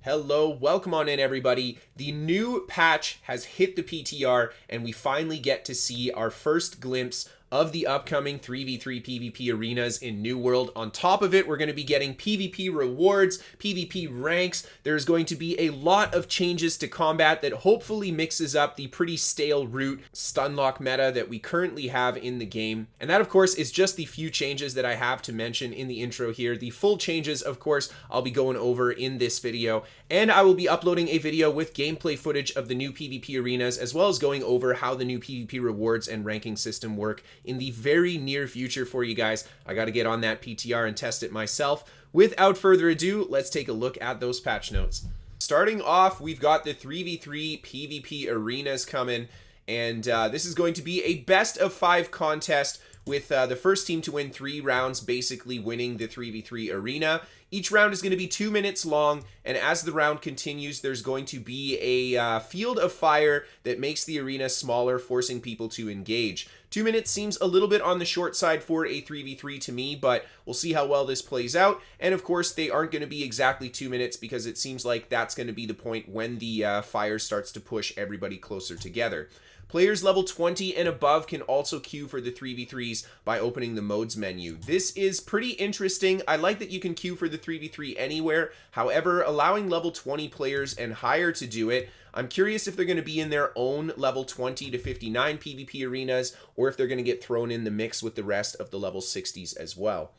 Hello, welcome on in everybody. The new patch has hit the PTR and we finally get to see our first glimpse of the upcoming 3v3 PvP arenas in New World. On top of it, we're going to be getting PvP rewards, PvP ranks. There's going to be a lot of changes to combat that hopefully mixes up the pretty stale root stunlock meta that we currently have in the game. And that, of course, is just the few changes that I have to mention in the intro here. The full changes, of course, I'll be going over in this video. And I will be uploading a video with gameplay footage of the new PvP arenas, as well as going over how the new PvP rewards and ranking system work in the very near future for you guys. I got to get on that PTR and test it myself. Without further ado, let's take a look at those patch notes. Starting off, we've got the 3v3 PvP arenas coming, and this is going to be a best of 5 contest with the first team to win 3 rounds basically winning the 3v3 arena. Each round is going to be 2 minutes long, and as the round continues, there's going to be a field of fire that makes the arena smaller, forcing people to engage. 2 minutes seems a little bit on the short side for a 3v3 to me, but we'll see how well this plays out. And of course, they aren't going to be exactly 2 minutes because it seems like that's going to be the point when the fire starts to push everybody closer together. Players level 20 and above can also queue for the 3v3s by opening the modes menu. This is pretty interesting. I like that you can queue for the 3v3 anywhere. However, allowing level 20 players and higher to do it, I'm curious if they're going to be in their own level 20 to 59 PvP arenas, or if they're going to get thrown in the mix with the rest of the level 60s as well.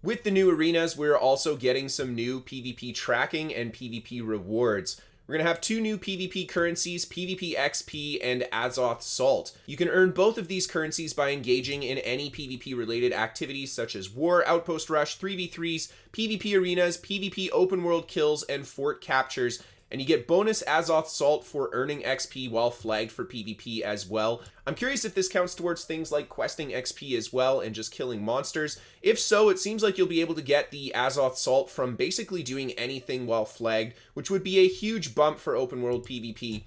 With the new arenas, we're also getting some new PvP tracking and PvP rewards. We're going to have 2 new PvP currencies, PvP XP and Azoth Salt. You can earn both of these currencies by engaging in any PvP related activities such as War, Outpost Rush, 3v3s, PvP arenas, PvP open world kills, and fort captures. And you get bonus Azoth Salt for earning XP while flagged for PvP as well. I'm curious if this counts towards things like questing XP as well and just killing monsters. If so, it seems like you'll be able to get the Azoth Salt from basically doing anything while flagged, which would be a huge bump for open world PvP.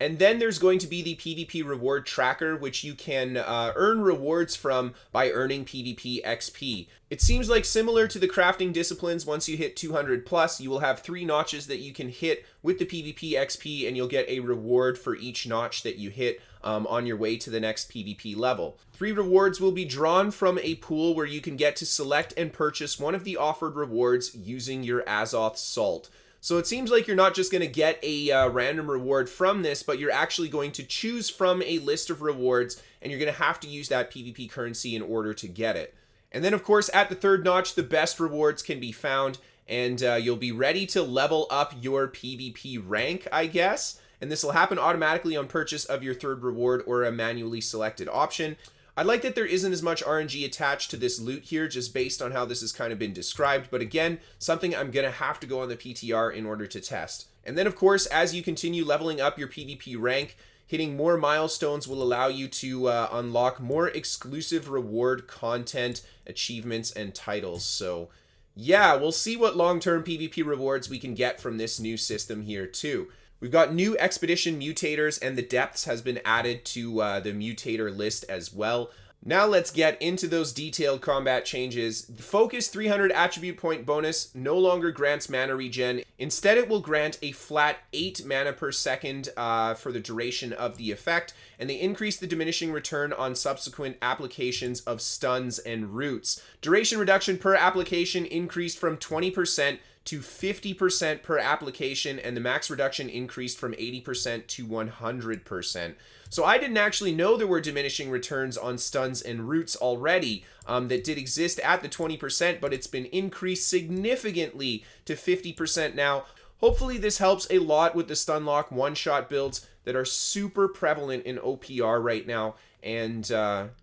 And then there's going to be the PvP reward tracker, which you can earn rewards from by earning PvP XP. It seems like similar to the crafting disciplines, once you hit 200 plus, you will have 3 notches that you can hit with the PvP XP, and you'll get a reward for each notch that you hit on your way to the next PvP level. 3 rewards will be drawn from a pool where you can get to select and purchase one of the offered rewards using your Azoth Salt. So it seems like you're not just going to get a random reward from this, but you're actually going to choose from a list of rewards, and you're going to have to use that PvP currency in order to get it. And then, of course, at the 3rd notch, the best rewards can be found, and you'll be ready to level up your PvP rank, I guess. And this will happen automatically on purchase of your 3rd reward or a manually selected option. I like that there isn't as much RNG attached to this loot here, just based on how this has kind of been described. But again, something I'm going to have to go on the PTR in order to test. And then, of course, as you continue leveling up your PvP rank, hitting more milestones will allow you to unlock more exclusive reward content, achievements, and titles. So yeah, we'll see what long-term PvP rewards we can get from this new system here too. We've got new expedition mutators, and the depths has been added to the mutator list as well. Now let's get into those detailed combat changes. The Focus 300 attribute point bonus no longer grants mana regen. Instead, it will grant a flat 8 mana per second for the duration of the effect, and they increase the diminishing return on subsequent applications of stuns and roots. Duration reduction per application increased from 20% to 50% per application, and the max reduction increased from 80% to 100%. So I didn't actually know there were diminishing returns on stuns and roots already that did exist at the 20%, but it's been increased significantly to 50% now. Hopefully this helps a lot with the stunlock one-shot builds that are super prevalent in OPR right now. And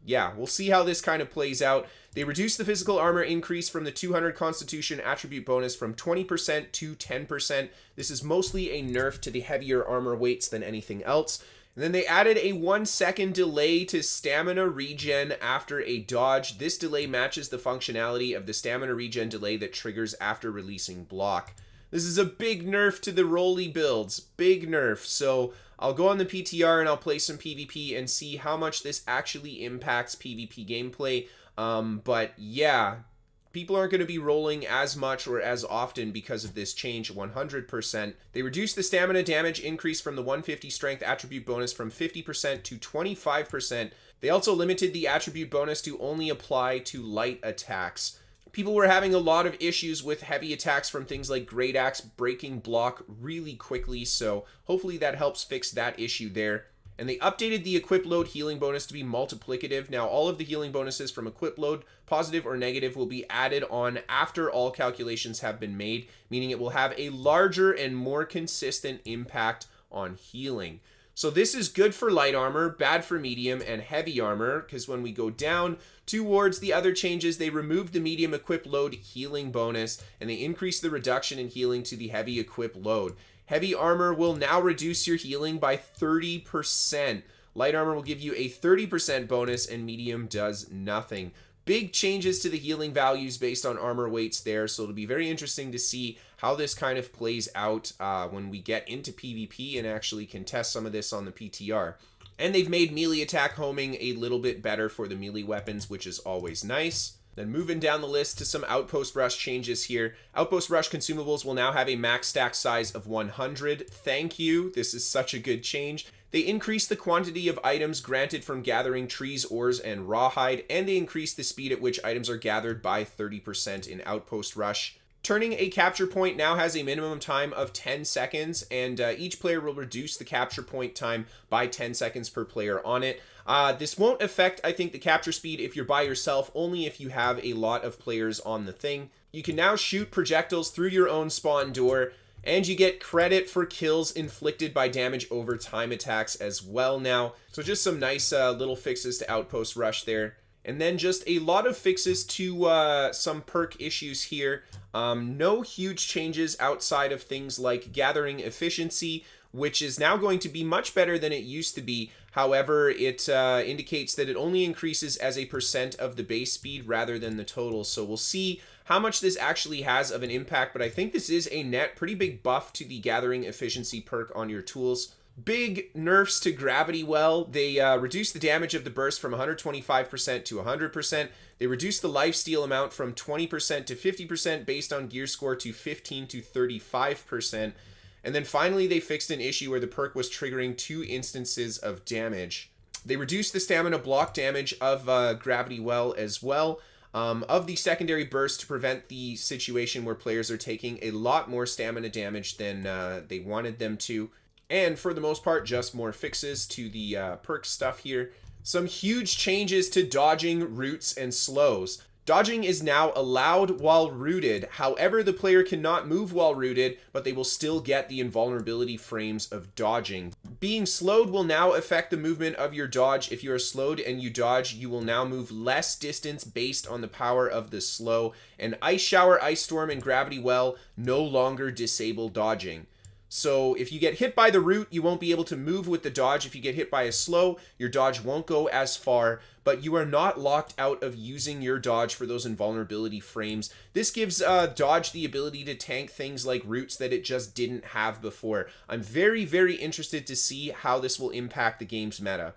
yeah, we'll see how this kind of plays out. They reduced the physical armor increase from the 200 Constitution attribute bonus from 20% to 10%. This is mostly a nerf to the heavier armor weights than anything else. And then they added a 1-second delay to stamina regen after a dodge. This delay matches the functionality of the stamina regen delay that triggers after releasing block. This is a big nerf to the rolly builds. Big nerf. So I'll go on the PTR and I'll play some PvP and see how much this actually impacts PvP gameplay. But yeah, People aren't going to be rolling as much or as often because of this change 100%. They reduced the stamina damage increase from the 150 strength attribute bonus from 50% to 25%. They also limited the attribute bonus to only apply to light attacks. People were having a lot of issues with heavy attacks from things like Great Axe breaking block really quickly, so hopefully that helps fix that issue there. And they updated the equip load healing bonus to be multiplicative. Now all of the healing bonuses from equip load, positive or negative, will be added on after all calculations have been made, meaning it will have a larger and more consistent impact on healing. So this is good for light armor, bad for medium and heavy armor, because when we go down towards the other changes, they removed the medium equip load healing bonus and they increased the reduction in healing to the heavy equip load. Heavy armor will now reduce your healing by 30%. Light armor will give you a 30% bonus and medium does nothing. Big changes to the healing values based on armor weights there, so it'll be very interesting to see how this kind of plays out when we get into PvP and actually can test some of this on the PTR. And they've made melee attack homing a little bit better for the melee weapons, which is always nice. Then moving down the list to some Outpost Rush changes here. Outpost Rush consumables will now have a max stack size of 100. Thank you. This is such a good change. They increased the quantity of items granted from gathering trees, ores, and rawhide, and they increased the speed at which items are gathered by 30% in Outpost Rush. Turning a capture point now has a minimum time of 10 seconds, and each player will reduce the capture point time by 10 seconds per player on it. This won't affect, I think, the capture speed if you're by yourself, only if you have a lot of players on the thing. You can now shoot projectiles through your own spawn door, and you get credit for kills inflicted by damage over time attacks as well now. So just some nice little fixes to Outpost Rush there. And then just a lot of fixes to some perk issues here. No huge changes outside of things like gathering efficiency, which is now going to be much better than it used to be. However, it indicates that it only increases as a % of the base speed rather than the total. So we'll see how much this actually has of an impact, but I think this is a net pretty big buff to the gathering efficiency perk on your tools. Big nerfs to Gravity Well. They reduced the damage of the burst from 125% to 100%. They reduced the lifesteal amount from 20% to 50% based on gear score to 15 to 35%. And then finally, they fixed an issue where the perk was triggering 2 instances of damage. They reduced the stamina block damage of Gravity Well as well, of the secondary burst to prevent the situation where players are taking a lot more stamina damage than they wanted them to. And for the most part, just more fixes to the perk stuff here. Some huge changes to dodging, roots, and slows. Dodging is now allowed while rooted. However, the player cannot move while rooted, but they will still get the invulnerability frames of dodging. Being slowed will now affect the movement of your dodge. If you are slowed and you dodge, you will now move less distance based on the power of the slow. And Ice Shower, Ice Storm, and Gravity Well no longer disable dodging. So if you get hit by the root, you won't be able to move with the dodge. If you get hit by a slow, your dodge won't go as far, but you are not locked out of using your dodge for those invulnerability frames. This gives dodge the ability to tank things like roots that it just didn't have before. I'm very, very interested to see how this will impact the game's meta.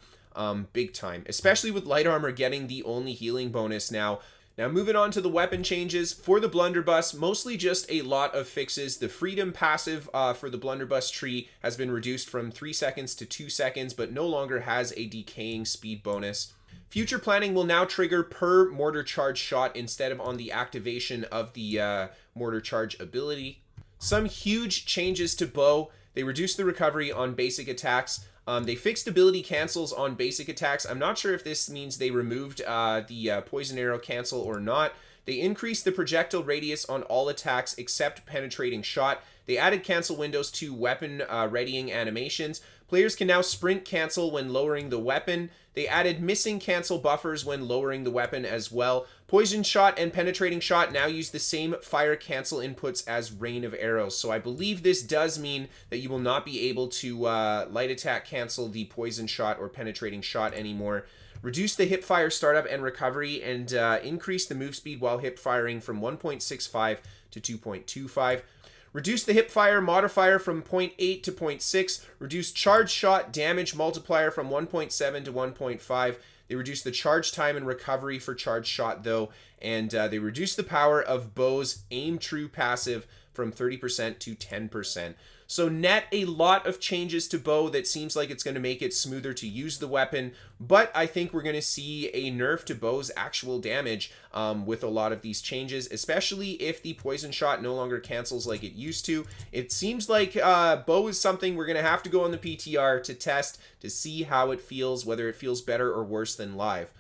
Big time, especially with light armor getting the only healing bonus now. Now moving on to the weapon changes. For the blunderbuss, mostly just a lot of fixes. The freedom passive for the blunderbuss tree has been reduced from 3 seconds to 2 seconds, but no longer has a decaying speed bonus. Future planning will now trigger per mortar charge shot instead of on the activation of the mortar charge ability. Some huge changes to bow. They reduced the recovery on basic attacks. They fixed ability cancels on basic attacks. I'm not sure if this means they removed the poison arrow cancel or not. They increased the projectile radius on all attacks except penetrating shot. They added cancel windows to weapon readying animations. Players can now sprint cancel when lowering the weapon. They added missing cancel buffers when lowering the weapon as well. Poison shot and penetrating shot now use the same fire cancel inputs as rain of arrows. So I believe this does mean that you will not be able to light attack cancel the poison shot or penetrating shot anymore. Reduce the hip fire startup and recovery, and increase the move speed while hip firing from 1.65 to 2.25. Reduce the hip fire modifier from 0.8 to 0.6. Reduce charge shot damage multiplier from 1.7 to 1.5. They reduced the charge time and recovery for charge shot though, and they reduced the power of Bow's aim true passive from 30% to 10%. So net, a lot of changes to Bow that seems like it's going to make it smoother to use the weapon, but I think we're going to see a nerf to Bow's actual damage with a lot of these changes, especially if the poison shot no longer cancels like it used to. It seems like Bow is something we're going to have to go on the PTR to test to see how it feels, whether it feels better or worse than live.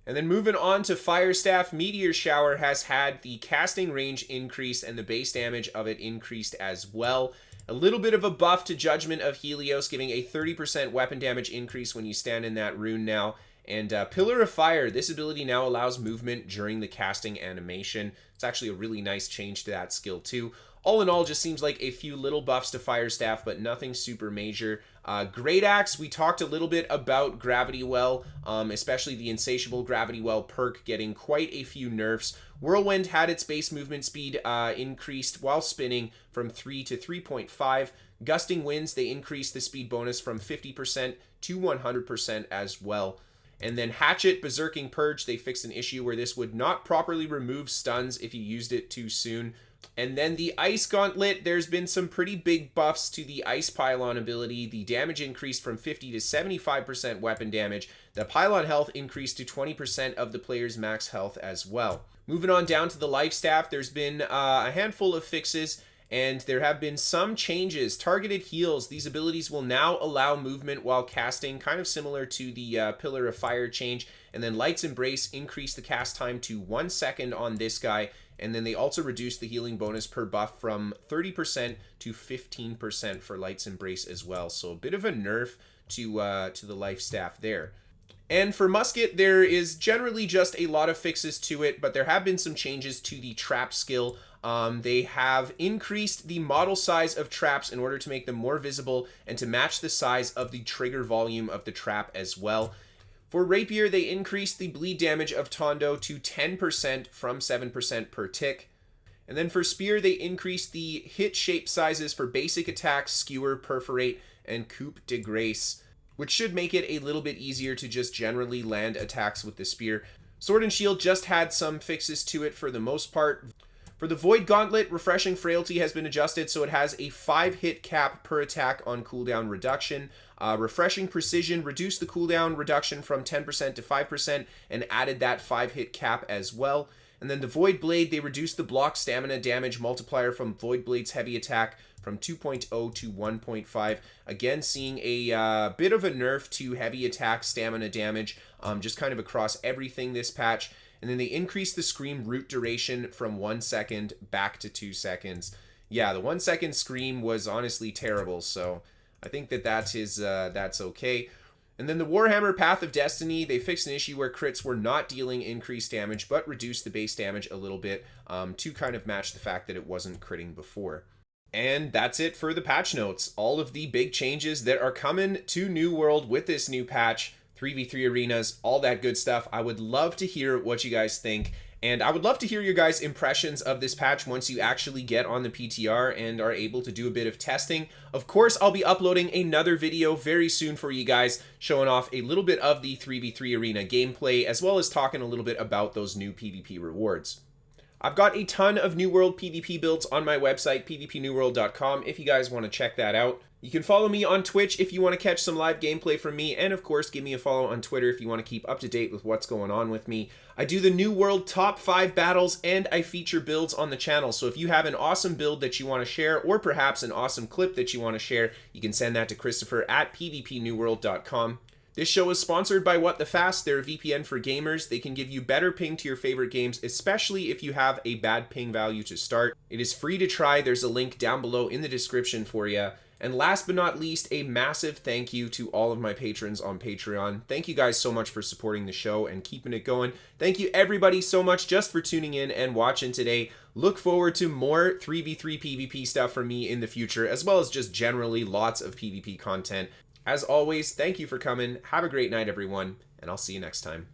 And then moving on to Fire Staff, Meteor Shower has had the casting range increased and the base damage of it increased as well. A little bit of a buff to Judgment of Helios, giving a 30% weapon damage increase when you stand in that rune now. And Pillar of Fire, this ability now allows movement during the casting animation. It's actually a really nice change to that skill too. All in all, just seems like a few little buffs to Fire Staff, but nothing super major. Great Axe, we talked a little bit about Gravity Well, especially the Insatiable Gravity Well perk getting quite a few nerfs. Whirlwind had its base movement speed increased while spinning from 3 to 3.5. Gusting Winds, they increased the speed bonus from 50% to 100% as well. And then Hatchet, Berserking Purge, they fixed an issue where this would not properly remove stuns if you used it too soon. And then the Ice Gauntlet, there's been some pretty big buffs to the Ice Pylon ability. The damage increased from 50 to 75% weapon damage. The Pylon health increased to 20% of the player's max health as well. Moving on down to the Life Staff, there's been a handful of fixes, and there have been some changes. Targeted Heals, these abilities will now allow movement while casting, kind of similar to the Pillar of Fire change. And then Light's Embrace increased the cast time to 1 second on this guy. And then they also reduced the healing bonus per buff from 30% to 15% for Light's Embrace as well. So a bit of a nerf to the Life Staff there. And for Musket, there is generally just a lot of fixes to it, but there have been some changes to the trap skill. They have increased the model size of traps in order to make them more visible and to match the size of the trigger volume of the trap as well. For Rapier, they increased the bleed damage of Tondo to 10% from 7% per tick. And then for Spear, they increased the hit shape sizes for basic attacks, Skewer, Perforate, and Coup de Grace, which should make it a little bit easier to just generally land attacks with the Spear. Sword and Shield just had some fixes to it for the most part. For the Void Gauntlet, Refreshing Frailty has been adjusted so it has a 5-hit cap per attack on cooldown reduction. Refreshing Precision reduced the cooldown reduction from 10% to 5% and added that 5-hit cap as well. And then the Void Blade, they reduced the block stamina damage multiplier from Void Blade's heavy attack from 2.0 to 1.5. Again, seeing a bit of a nerf to heavy attack stamina damage, just kind of across everything this patch. And then they increased the Scream root duration from 1 second back to 2 seconds. Yeah, the 1 second Scream was honestly terrible, so I think that's okay. And then the Warhammer Path of Destiny, they fixed an issue where crits were not dealing increased damage, but reduced the base damage a little bit to kind of match the fact that it wasn't critting before. And that's it for the patch notes. All of the big changes that are coming to New World with this new patch, 3v3 arenas, all that good stuff. I would love to hear what you guys think. And I would love to hear your guys' impressions of this patch once you actually get on the PTR and are able to do a bit of testing. Of course, I'll be uploading another video very soon for you guys, showing off a little bit of the 3v3 arena gameplay, as well as talking a little bit about those new PvP rewards. I've got a ton of New World PvP builds on my website, pvpnewworld.com, if you guys want to check that out. You can follow me on Twitch if you want to catch some live gameplay from me, and of course, give me a follow on Twitter if you want to keep up to date with what's going on with me. I do the New World top 5 battles, and I feature builds on the channel, so if you have an awesome build that you want to share, or perhaps an awesome clip that you want to share, you can send that to Kristofer at pvpnewworld.com. This show is sponsored by What the Fast. They're a VPN for gamers. They can give you better ping to your favorite games, especially if you have a bad ping value to start. It is free to try. There's a link down below in the description for you. And last but not least, a massive thank you to all of my patrons on Patreon. Thank you guys so much for supporting the show and keeping it going. Thank you everybody so much just for tuning in and watching today. Look forward to more 3v3 PvP stuff from me in the future, as well as just generally lots of PvP content. As always, thank you for coming. Have a great night, everyone, and I'll see you next time.